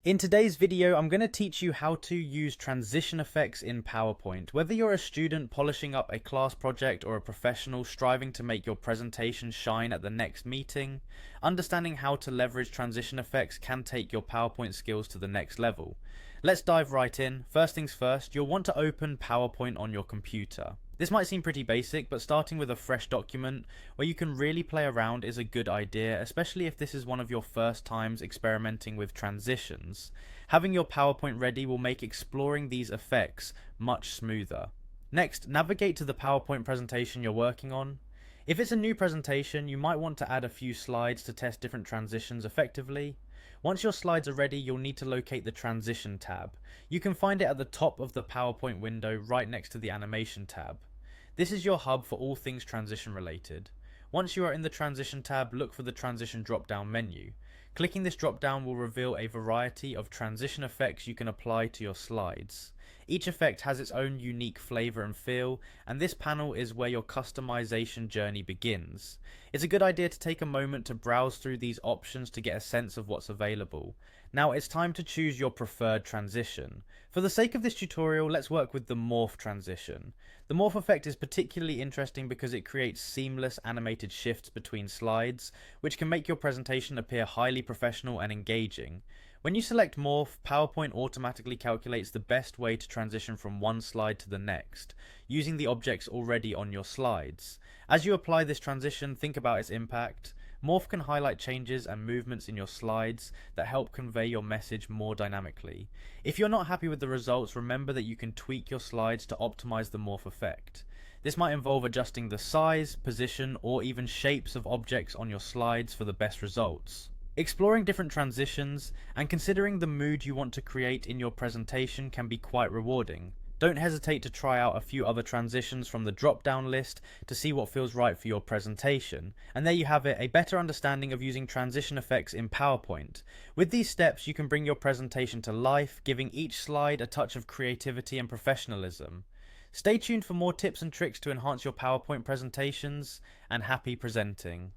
In today's video, I'm going to teach you how to use transition effects in PowerPoint. Whether you're a student polishing up a class project or a professional striving to make your presentation shine at the next meeting, understanding how to leverage transition effects can take your PowerPoint skills to the next level. Let's dive right in. First things first, you'll want to open PowerPoint on your computer. This might seem pretty basic, but starting with a fresh document where you can really play around is a good idea, especially if this is one of your first times experimenting with transitions. Having your PowerPoint ready will make exploring these effects much smoother. Next, navigate to the PowerPoint presentation you're working on. If it's a new presentation, you might want to add a few slides to test different transitions effectively. Once your slides are ready, you'll need to locate the Transition tab. You can find it at the top of the PowerPoint window right next to the Animation tab. This is your hub for all things transition related. Once you are in the Transition tab, look for the Transition drop-down menu. Clicking this drop-down will reveal a variety of transition effects you can apply to your slides. Each effect has its own unique flavor and feel, and this panel is where your customization journey begins. It's a good idea to take a moment to browse through these options to get a sense of what's available. Now it's time to choose your preferred transition. For the sake of this tutorial, let's work with the morph transition. The morph effect is particularly interesting because it creates seamless animated shifts between slides, which can make your presentation appear highly professional and engaging. When you select morph, PowerPoint automatically calculates the best way to transition from one slide to the next, using the objects already on your slides. As you apply this transition, think about its impact. Morph can highlight changes and movements in your slides that help convey your message more dynamically. If you're not happy with the results, remember that you can tweak your slides to optimize the morph effect. This might involve adjusting the size, position, or even shapes of objects on your slides for the best results. Exploring different transitions and considering the mood you want to create in your presentation can be quite rewarding. Don't hesitate to try out a few other transitions from the drop-down list to see what feels right for your presentation. And there you have it, a better understanding of using transition effects in PowerPoint. With these steps, you can bring your presentation to life, giving each slide a touch of creativity and professionalism. Stay tuned for more tips and tricks to enhance your PowerPoint presentations, and happy presenting.